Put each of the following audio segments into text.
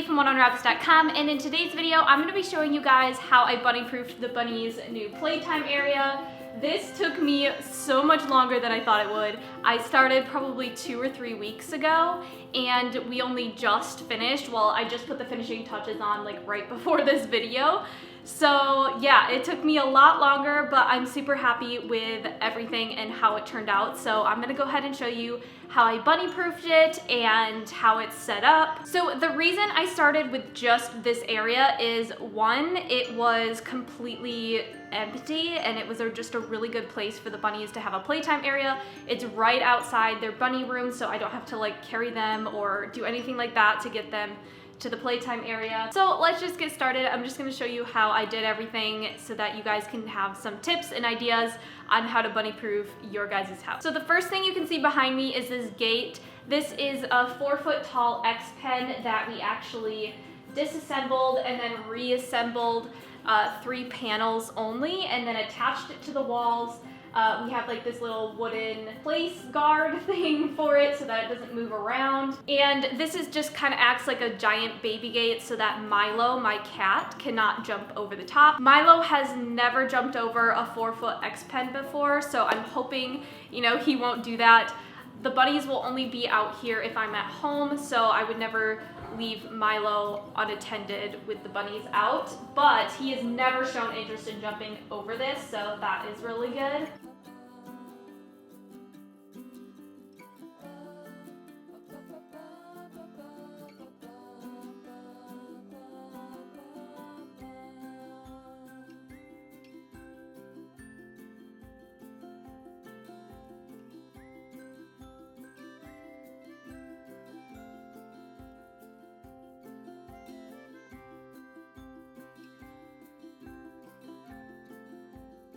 From OneOnWraps.com, and in today's video I'm going to be showing you guys how I bunny proofed the bunny's new playtime area. This took me so much longer than I thought it would. I started probably 2 or 3 weeks ago and we only just finished. Well, I just put the finishing touches on like right before this video. So yeah, it took me a lot longer, but I'm super happy with everything and how it turned out. So I'm gonna go ahead and show you how I bunny proofed it and how it's set up. So the reason I started with just this area is, one, it was completely empty and it was just a really good place for the bunnies to have a playtime area. It's right outside their bunny room, so I don't have to like carry them or do anything like that to get them to the playtime area. So let's just get started. I'm just gonna show you how I did everything so that you guys can have some tips and ideas on how to bunny proof your guys' house. So the first thing you can see behind me is this gate. This is a 4-foot tall X pen that we actually disassembled and then reassembled 3 panels only, and then attached it to the walls. We have like this little wooden place guard thing for it so that it doesn't move around. And this is just kind of acts like a giant baby gate so that Milo, my cat, cannot jump over the top. Milo has never jumped over a 4-foot X pen before, so I'm hoping, you know, he won't do that. The bunnies will only be out here if I'm at home, so I would never leave Milo unattended with the bunnies out, but he has never shown interest in jumping over this, so that is really good.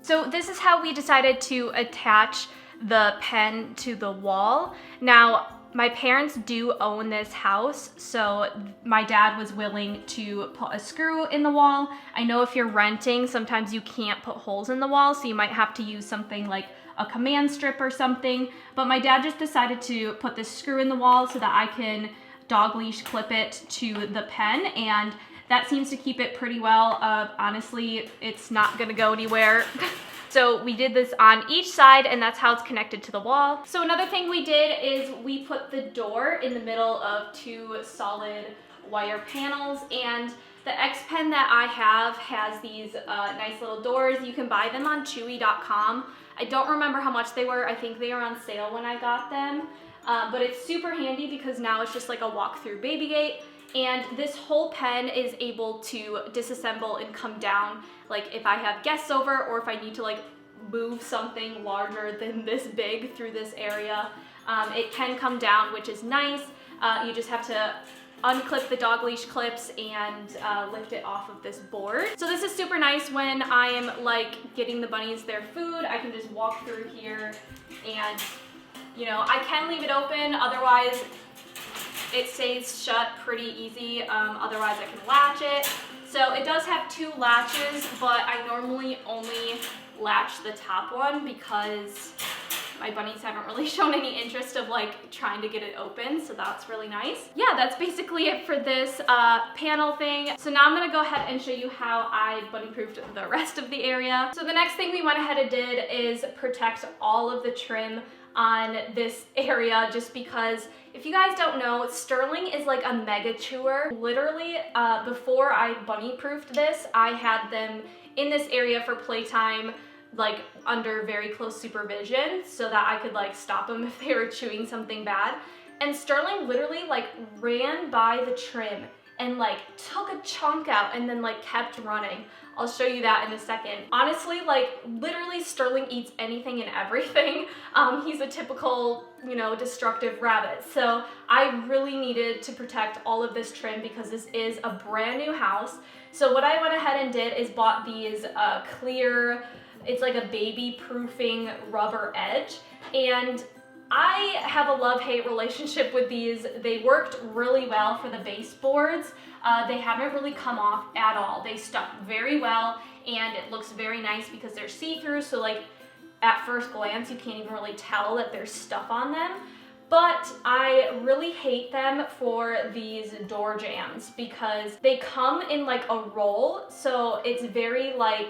So this is how we decided to attach the pen to the wall. Now, my parents do own this house, so my dad was willing to put a screw in the wall. I know if you're renting, sometimes you can't put holes in the wall, so you might have to use something like a command strip or something. But my dad just decided to put this screw in the wall so that I can dog leash clip it to the pen, and that seems to keep it pretty well. Honestly, it's not gonna go anywhere. So we did this on each side, and that's how it's connected to the wall. So another thing we did is we put the door in the middle of 2 solid wire panels, and the X pen that I have has these nice little doors. You can buy them on Chewy.com. I don't remember how much they were. I think they were on sale when I got them, but it's super handy because now it's just like a walk-through baby gate. And this whole pen is able to disassemble and come down, like if I have guests over or if I need to like move something larger than this big through this area. It can come down, which is nice. You just have to unclip the dog leash clips and lift it off of this board. So this is super nice when I am like getting the bunnies their food. I can just walk through here and, you know, I can leave it open, otherwise it stays shut pretty easy, otherwise I can latch it. So it does have 2 latches, but I normally only latch the top one because my bunnies haven't really shown any interest of like trying to get it open, so that's really nice. Yeah, that's basically it for this panel thing. So now I'm gonna go ahead and show you how I bunny proofed the rest of the area. So the next thing we went ahead and did is protect all of the trim on this area, just because if you guys don't know, Sterling is like a mega chewer. Literally, before I bunny proofed this, I had them in this area for playtime, like under very close supervision so that I could like stop them if they were chewing something bad. And Sterling literally like ran by the trim and like took a chunk out and then like kept running. I'll show you that in a second. Honestly, like literally Sterling eats anything and everything. He's a typical, you know, destructive rabbit. So I really needed to protect all of this trim because this is a brand new house. So what I went ahead and did is bought these clear, it's like a baby proofing rubber edge. And I have a love-hate relationship with these. They worked really well for the baseboards. They haven't really come off at all. They stuck very well, and it looks very nice because they're see-through, so like at first glance you can't even really tell that there's stuff on them. But I really hate them for these door jambs because they come in like a roll, so it's very like,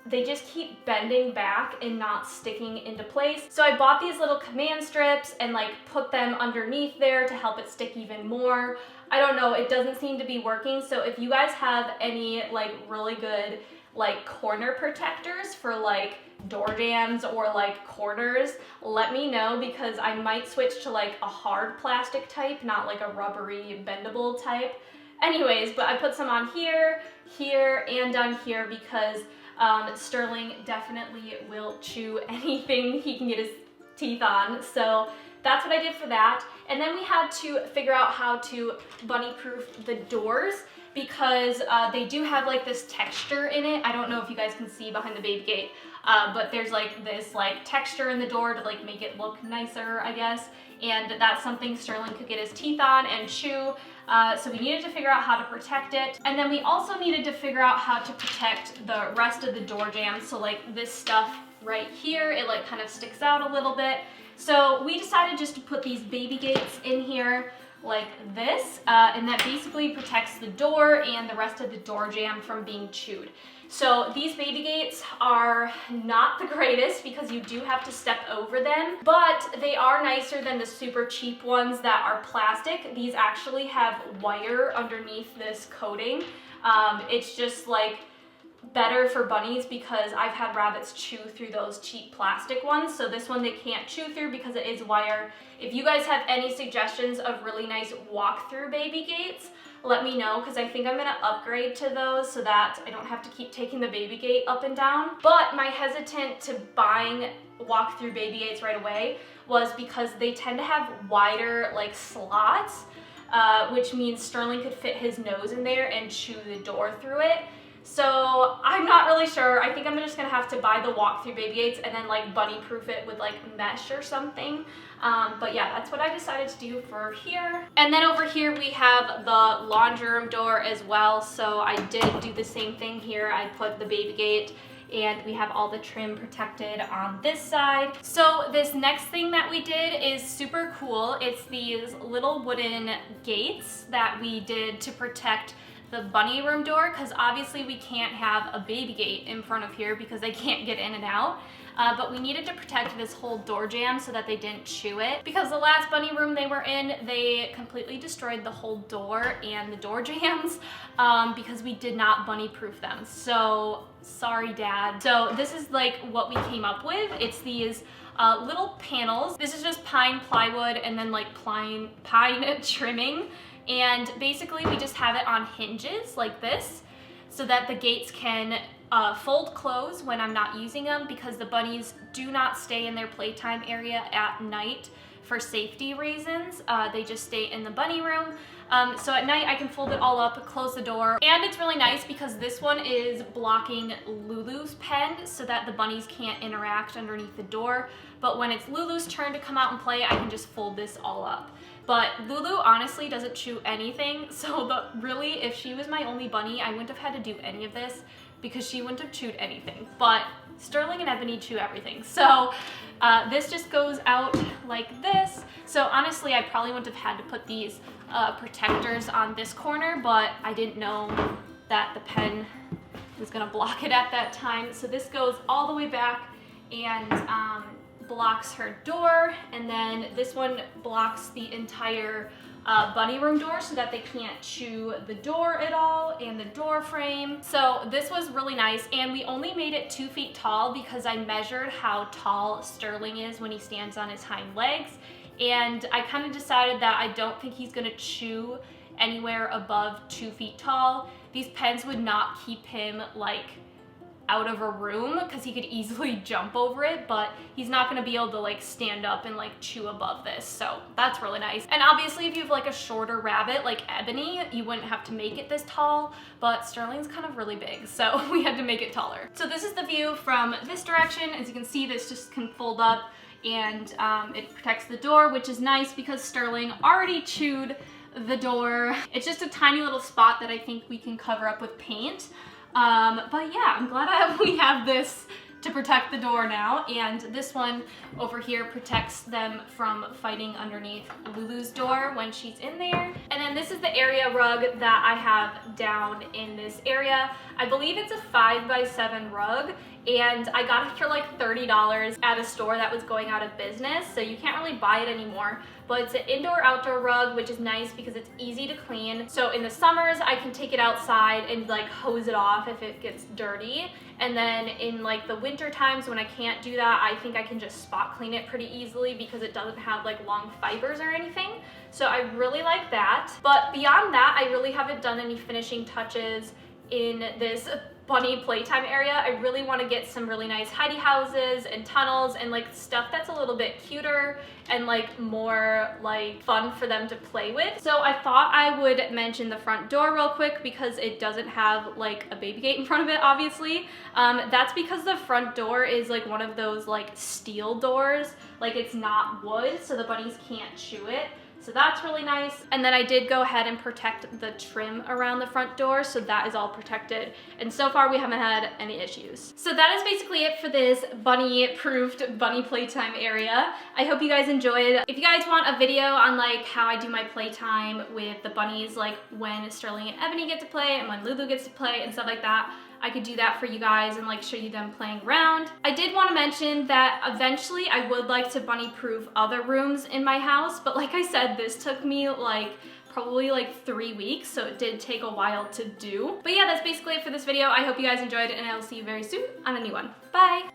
they just keep bending back and not sticking into place. So I bought these little command strips and like put them underneath there to help it stick even more. I don't know, it doesn't seem to be working. So if you guys have any like really good like corner protectors for like door jambs or like corners, let me know, because I might switch to like a hard plastic type, not like a rubbery bendable type. Anyways, but I put some on here, here, and on here because Sterling definitely will chew anything he can get his teeth on. So that's what I did for that. And then we had to figure out how to bunny-proof the doors because they do have like this texture in it. I don't know if you guys can see behind the baby gate, but there's like this like texture in the door to like make it look nicer, I guess. And that's something Sterling could get his teeth on and chew. So we needed to figure out how to protect it. And then we also needed to figure out how to protect the rest of the door jambs. So like this stuff right here, it like kind of sticks out a little bit. So we decided just to put these baby gates in here like this, and that basically protects the door and the rest of the door jamb from being chewed. So these baby gates are not the greatest because you do have to step over them, but they are nicer than the super cheap ones that are plastic. These actually have wire underneath this coating. It's just like better for bunnies because I've had rabbits chew through those cheap plastic ones. So this one they can't chew through because it is wire. If you guys have any suggestions of really nice walk-through baby gates, let me know, because I think I'm gonna upgrade to those so that I don't have to keep taking the baby gate up and down. But my hesitant to buying walk-through baby gates right away was because they tend to have wider like slots, which means Sterling could fit his nose in there and chew the door through it. So I'm not really sure. I think I'm just gonna have to buy the walk-through baby gates and then like bunny-proof it with like mesh or something. But yeah, that's what I decided to do for here. And then over here we have the laundry room door as well. So I did do the same thing here. I put the baby gate and we have all the trim protected on this side. So this next thing that we did is super cool. It's these little wooden gates that we did to protect the bunny room door, because obviously we can't have a baby gate in front of here because they can't get in and out. But we needed to protect this whole door jamb so that they didn't chew it, because the last bunny room they were in, they completely destroyed the whole door and the door jambs because we did not bunny proof them. So sorry, Dad. So this is like what we came up with. It's these little panels. This is just pine plywood and then like pine trimming. And basically we just have it on hinges like this so that the gates can fold close when I'm not using them, because the bunnies do not stay in their playtime area at night for safety reasons. They just stay in the bunny room. So at night I can fold it all up, close the door, and it's really nice because this one is blocking Lulu's pen so that the bunnies can't interact underneath the door. But when it's Lulu's turn to come out and play, I can just fold this all up. But Lulu honestly doesn't chew anything, so really, if she was my only bunny, I wouldn't have had to do any of this because she wouldn't have chewed anything. But Sterling and Ebony chew everything. So this just goes out like this. So honestly, I probably wouldn't have had to put these protectors on this corner, but I didn't know that the pen was gonna block it at that time. So this goes all the way back and blocks her door, and then this one blocks the entire bunny room door so that they can't chew the door at all, and the door frame. So this was really nice, and we only made it 2 feet tall because I measured how tall Sterling is when he stands on his hind legs, and I kind of decided that I don't think he's gonna chew anywhere above 2 feet tall. These pens would not keep him like out of a room because he could easily jump over it, but he's not going to be able to like stand up and like chew above this. So that's really nice. And obviously if you have like a shorter rabbit like Ebony, you wouldn't have to make it this tall, but Sterling's kind of really big, so we had to make it taller. So this is the view from this direction. As you can see, this just can fold up and it protects the door, which is nice because Sterling already chewed the door. It's just a tiny little spot that I think we can cover up with paint. But yeah, I'm glad we have this to protect the door now, and this one over here protects them from fighting underneath Lulu's door when she's in there. And then this is the area rug that I have down in this area. I believe it's a 5x7 rug, and I got it for like $30 at a store that was going out of business, so you can't really buy it anymore. But it's an indoor-outdoor rug, which is nice because it's easy to clean. So in the summers, I can take it outside and like hose it off if it gets dirty. And then in like the winter times when I can't do that, I think I can just spot clean it pretty easily because it doesn't have like long fibers or anything. So I really like that. But beyond that, I really haven't done any finishing touches in this bunny playtime area. I really want to get some really nice hidey houses and tunnels and like stuff that's a little bit cuter and like more like fun for them to play with. So I thought I would mention the front door real quick because it doesn't have like a baby gate in front of it, obviously. That's because the front door is like one of those like steel doors, like it's not wood, so the bunnies can't chew it. So that's really nice. And then I did go ahead and protect the trim around the front door, so that is all protected. And so far we haven't had any issues. So that is basically it for this bunny-proofed bunny playtime area. I hope you guys enjoyed. If you guys want a video on like how I do my playtime with the bunnies, like when Sterling and Ebony get to play and when Lulu gets to play and stuff like that, I could do that for you guys and like show you them playing around. I did want to mention that eventually I would like to bunny-proof other rooms in my house, but like I said, this took me like probably like 3 weeks, so it did take a while to do. But yeah, that's basically it for this video. I hope you guys enjoyed it, and I will see you very soon on a new one. Bye!